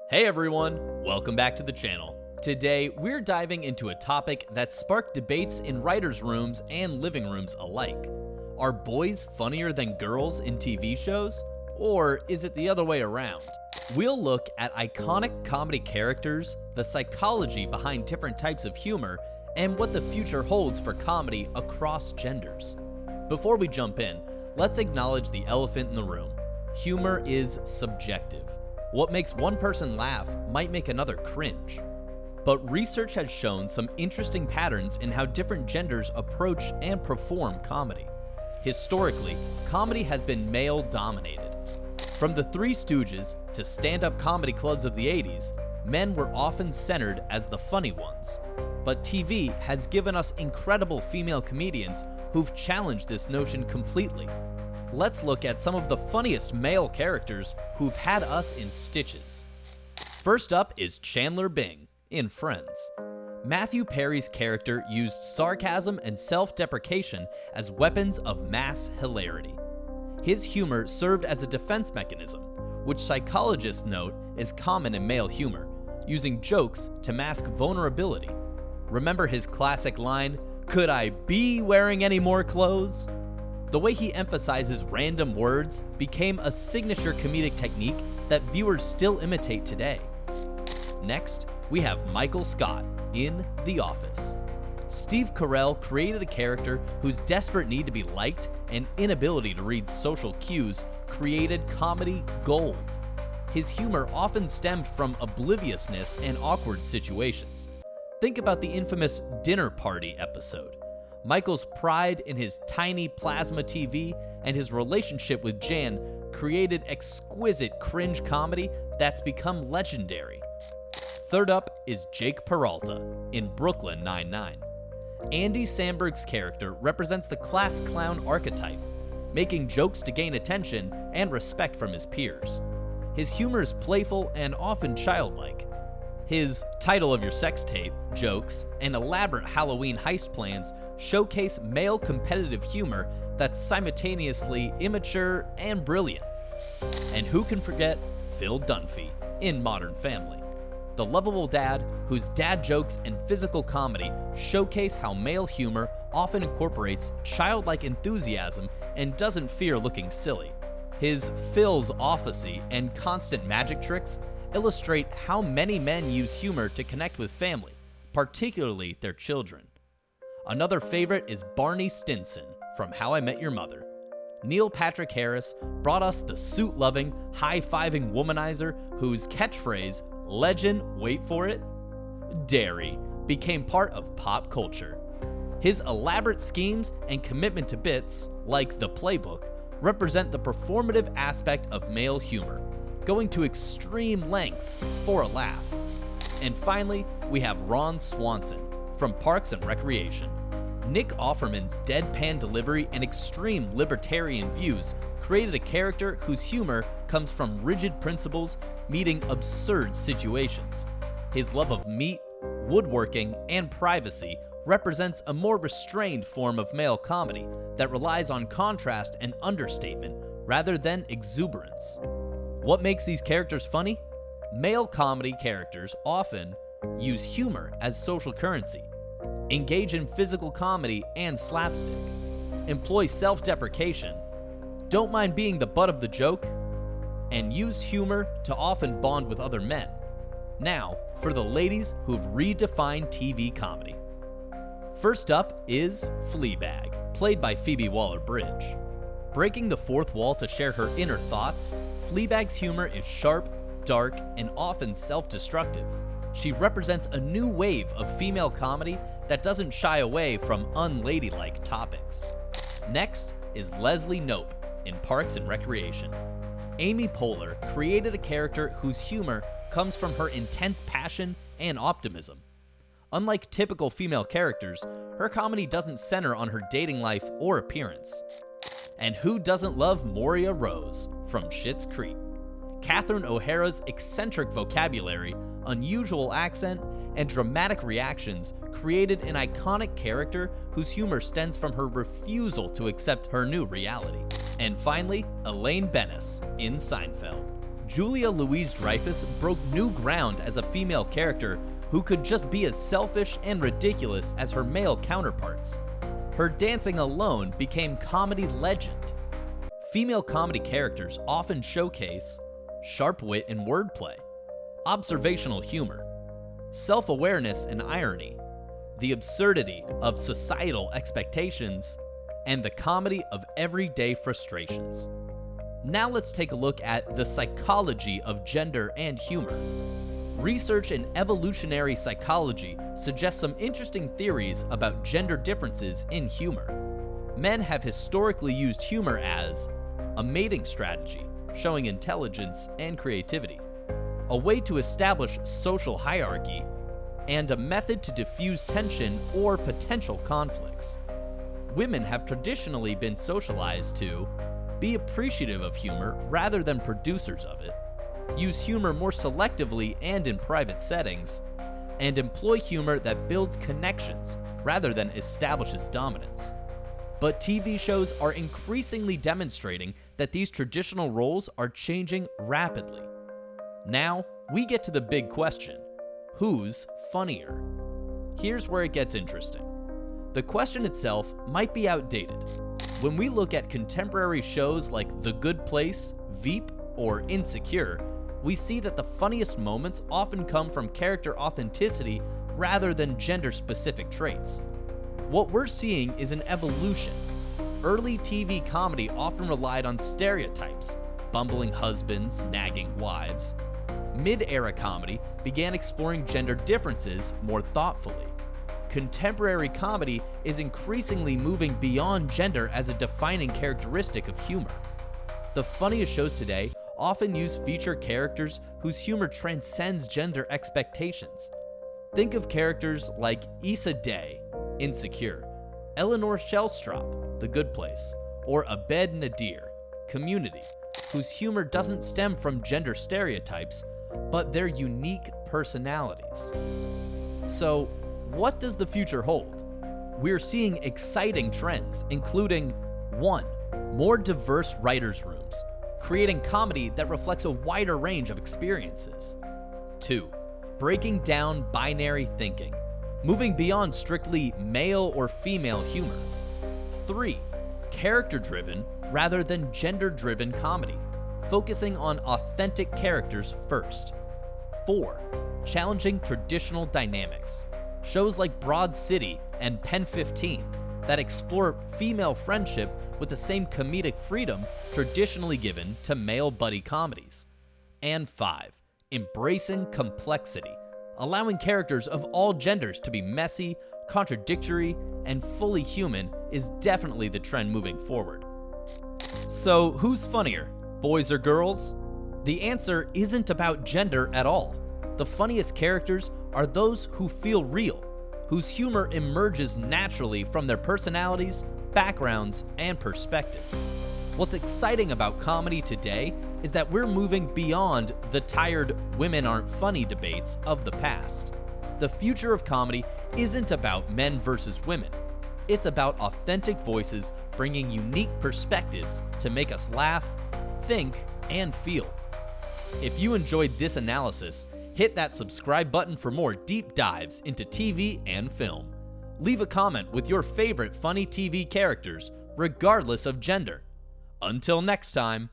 Hey everyone, welcome back to the channel. Today, we're diving into a topic that sparked debates in writers' rooms and living rooms alike. Are boys funnier than girls in TV shows? Or is it the other way around? We'll look at iconic comedy characters, the psychology behind different types of humor, and what the future holds for comedy across genders. Before we jump in, let's acknowledge the elephant in the room. Humor is subjective. What makes one person laugh might make another cringe. But research has shown some interesting patterns in how different genders approach and perform comedy. Historically, comedy has been male-dominated. From the Three Stooges to stand-up comedy clubs of the 80s, men were often centered as the funny ones. But TV has given us incredible female comedians who've challenged this notion completely. Let's look at some of the funniest male characters who've had us in stitches. First up is Chandler Bing in Friends. Matthew Perry's character used sarcasm and self-deprecation as weapons of mass hilarity. His humor served as a defense mechanism, which psychologists note is common in male humor, using jokes to mask vulnerability. Remember his classic line, "Could I be wearing any more clothes?" The way he emphasizes random words became a signature comedic technique that viewers still imitate today. Next, we have Michael Scott in The Office. Steve Carell created a character whose desperate need to be liked and inability to read social cues created comedy gold. His humor often stemmed from obliviousness and awkward situations. Think about the infamous dinner party episode. Michael's pride in his tiny plasma TV and his relationship with Jan created exquisite cringe comedy that's become legendary. Third up is Jake Peralta in Brooklyn Nine-Nine. Andy Samberg's character represents the class clown archetype, making jokes to gain attention and respect from his peers. His humor is playful and often childlike. His title of your sex tape jokes and elaborate Halloween heist plans showcase male competitive humor that's simultaneously immature and brilliant. And who can forget Phil Dunphy in Modern Family, the lovable dad whose dad jokes and physical comedy showcase how male humor often incorporates childlike enthusiasm and doesn't fear looking silly. His Phil's officy and constant magic tricks illustrate how many men use humor to connect with family, particularly their children. Another favorite is Barney Stinson from How I Met Your Mother. Neil Patrick Harris brought us the suit-loving, high-fiving womanizer whose catchphrase, legend, wait for it, dairy, became part of pop culture. His elaborate schemes and commitment to bits, like the playbook, represent the performative aspect of male humor, going to extreme lengths for a laugh. And finally, we have Ron Swanson from Parks and Recreation. Nick Offerman's deadpan delivery and extreme libertarian views created a character whose humor comes from rigid principles meeting absurd situations. His love of meat, woodworking, and privacy represents a more restrained form of male comedy that relies on contrast and understatement rather than exuberance. What makes these characters funny? Male comedy characters often use humor as social currency, engage in physical comedy and slapstick, employ self-deprecation, don't mind being the butt of the joke, and use humor to often bond with other men. Now, for the ladies who've redefined TV comedy. First up is Fleabag, played by Phoebe Waller-Bridge. Breaking the fourth wall to share her inner thoughts, Fleabag's humor is sharp, dark, and often self-destructive. She represents a new wave of female comedy that doesn't shy away from unladylike topics. Next is Leslie Knope in Parks and Recreation. Amy Poehler created a character whose humor comes from her intense passion and optimism. Unlike typical female characters, her comedy doesn't center on her dating life or appearance. And who doesn't love Moria Rose from Schitt's Creek? Catherine O'Hara's eccentric vocabulary, unusual accent, and dramatic reactions created an iconic character whose humor stems from her refusal to accept her new reality. And finally, Elaine Benes in Seinfeld. Julia Louis-Dreyfus broke new ground as a female character who could just be as selfish and ridiculous as her male counterparts. Her dancing alone became comedy legend. Female comedy characters often showcase sharp wit and wordplay, observational humor, self-awareness and irony, the absurdity of societal expectations, and the comedy of everyday frustrations. Now let's take a look at the psychology of gender and humor. Research in evolutionary psychology suggests some interesting theories about gender differences in humor. Men have historically used humor as a mating strategy, showing intelligence and creativity, a way to establish social hierarchy, and a method to diffuse tension or potential conflicts. Women have traditionally been socialized to be appreciative of humor rather than producers of it, use humor more selectively and in private settings, and employ humor that builds connections rather than establishes dominance. But TV shows are increasingly demonstrating that these traditional roles are changing rapidly. Now, we get to the big question: who's funnier? Here's where it gets interesting. The question itself might be outdated. When we look at contemporary shows like The Good Place, Veep, or Insecure, we see that the funniest moments often come from character authenticity rather than gender-specific traits. What we're seeing is an evolution. Early TV comedy often relied on stereotypes, bumbling husbands, nagging wives. Mid-era comedy began exploring gender differences more thoughtfully. Contemporary comedy is increasingly moving beyond gender as a defining characteristic of humor. The funniest shows today often use feature characters whose humor transcends gender expectations. Think of characters like Issa Day, Insecure, Eleanor Shellstrop, The Good Place, or Abed Nadir, Community, whose humor doesn't stem from gender stereotypes, but their unique personalities. So, what does the future hold? We're seeing exciting trends, including 1. More diverse writers' rooms, creating comedy that reflects a wider range of experiences. 2. Breaking down binary thinking, moving beyond strictly male or female humor. 3. Character-driven rather than gender-driven comedy, focusing on authentic characters first. 4. Challenging traditional dynamics. Shows like Broad City and Pen 15 that explore female friendship with the same comedic freedom traditionally given to male buddy comedies. And 5. Embracing complexity, allowing characters of all genders to be messy, contradictory, and fully human is definitely the trend moving forward. So who's funnier, boys or girls? The answer isn't about gender at all. The funniest characters are those who feel real, whose humor emerges naturally from their personalities, backgrounds, and perspectives. What's exciting about comedy today is that we're moving beyond the tired women aren't funny debates of the past. The future of comedy isn't about men versus women. It's about authentic voices bringing unique perspectives to make us laugh, think, and feel. If you enjoyed this analysis, hit that subscribe button for more deep dives into TV and film. Leave a comment with your favorite funny TV characters, regardless of gender. Until next time.